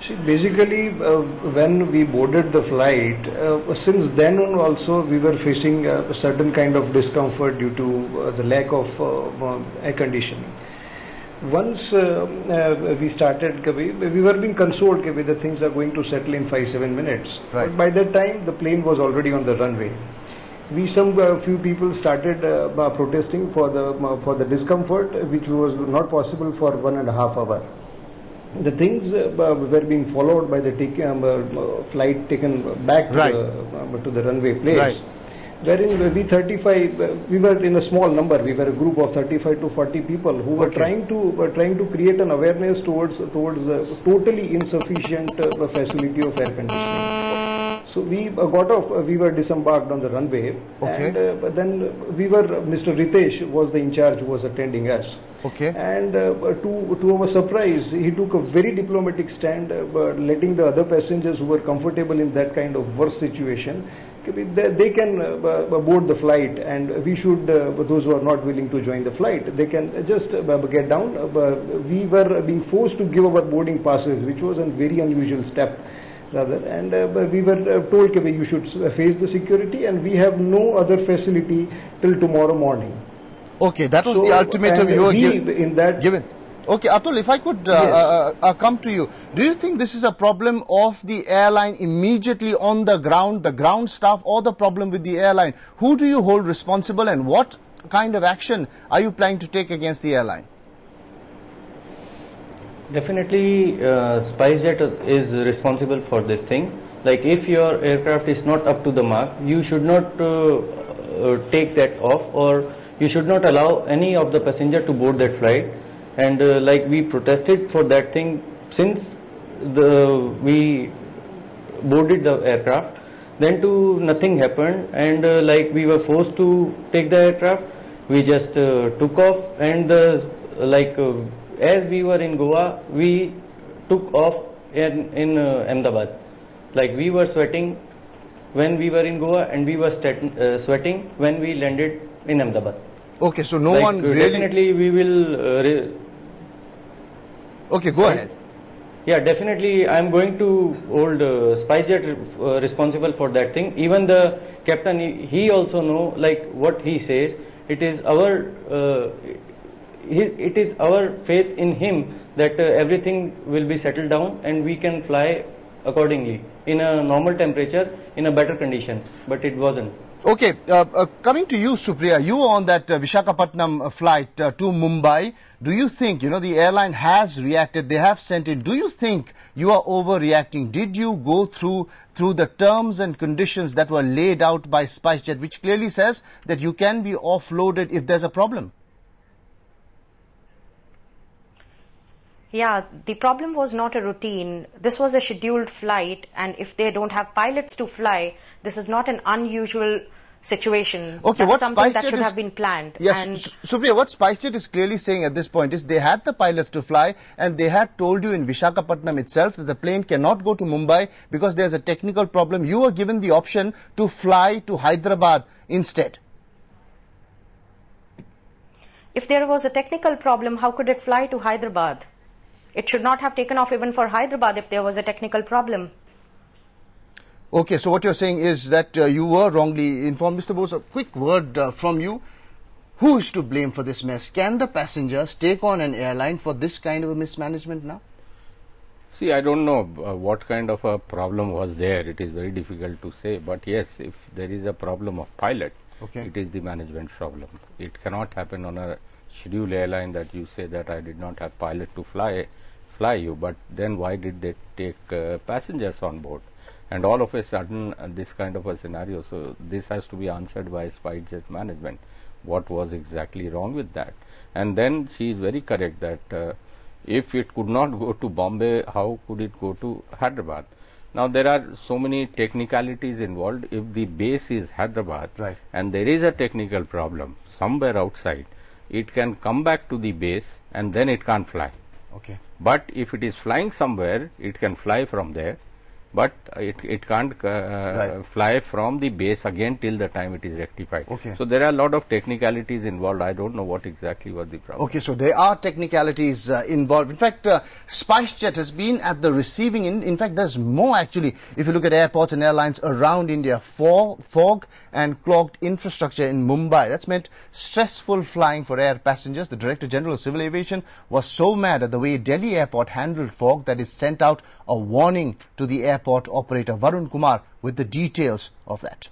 See, basically, when we boarded the flight, since then on also we were facing a certain kind of discomfort due to the lack of air conditioning. Once we started, we were being consoled that the things are going to settle in 5-7 minutes. Right. But by that time, the plane was already on the runway. Few people started protesting for the discomfort, which was not possible for 1.5 hours. The things were being followed by the flight taken back to the runway place. Right. Wherein we were in a small number. We were a group of 35 to 40 people who were trying to create an awareness towards the totally insufficient facility of air conditioning. So we got off. We were disembarked on the runway, and then Mr. Ritesh was the in charge who was attending us. Okay. And to our surprise, he took a very diplomatic stand, letting the other passengers who were comfortable in that kind of worse situation, they can board the flight, and we should, those who are not willing to join the flight, they can just get down. We were being forced to give our boarding passes, which was a very unusual step. And we were told that you should face the security, and we have no other facility till tomorrow morning. Okay, that was the ultimatum you were given. Okay, Atul, if I could come to you, do you think this is a problem of the airline immediately on the ground staff, or the problem with the airline? Who do you hold responsible, and what kind of action are you planning to take against the airline? Definitely, SpiceJet is responsible for this thing. Like, if your aircraft is not up to the mark, you should not take that off, or you should not allow any of the passenger to board that flight. And like, we protested for that thing since we boarded the aircraft. Then nothing happened, and like, we were forced to take the aircraft. We just took off, and as we were in Goa, we took off in Ahmedabad. Like, we were sweating when we were in Goa, and we were sweating when we landed in Ahmedabad. Okay, so no one really... Definitely we will... Okay, go ahead. Yeah, definitely I am going to hold SpiceJet responsible for that thing. Even the captain, he also know, like, what he says. It is our faith in him that everything will be settled down, and we can fly accordingly in a normal temperature, in a better condition. But it wasn't. Okay, coming to you, Supriya, you were on that Visakhapatnam flight to Mumbai. Do you think, the airline has reacted, they have sent in, do you think you are overreacting? Did you go through the terms and conditions that were laid out by SpiceJet, which clearly says that you can be offloaded if there's a problem? Yeah, the problem was not a routine. This was a scheduled flight, and if they don't have pilots to fly, this is not an unusual situation. Okay, that's something that should have been planned. Yes, and Supriya, what SpiceJet is clearly saying at this point is they had the pilots to fly, and they had told you in Visakhapatnam itself that the plane cannot go to Mumbai because there's a technical problem. You were given the option to fly to Hyderabad instead. If there was a technical problem, how could it fly to Hyderabad? It should not have taken off even for Hyderabad if there was a technical problem. Okay, so what you're saying is that you were wrongly informed. Mr. Bose, a quick word from you. Who is to blame for this mess? Can the passengers take on an airline for this kind of a mismanagement now? See, I don't know what kind of a problem was there. It is very difficult to say. But yes, if there is a problem of pilot, it is the management problem. It cannot happen on a scheduled airline that you say that I did not have pilot to fly you, but then why did they take passengers on board? And all of a sudden this kind of a scenario, so this has to be answered by SpiceJet management. What was exactly wrong with that? And then she is very correct that if it could not go to Bombay, how could it go to Hyderabad? Now there are so many technicalities involved. If the base is Hyderabad, and there is a technical problem somewhere outside, it can come back to the base and then it can't fly. Okay. But if it is flying somewhere, it can fly from there, but it can't fly from the base again till the time it is rectified. Okay. So there are a lot of technicalities involved. I don't know what exactly was the problem. Okay, so there are technicalities involved. In fact, SpiceJet has been at the receiving end. In fact, there's more actually. If you look at airports and airlines around India, fog and clogged infrastructure in Mumbai. That's meant stressful flying for air passengers. The Director General of Civil Aviation was so mad at the way Delhi Airport handled fog that he sent out a warning to the airport operator. Varun Kumar with the details of that.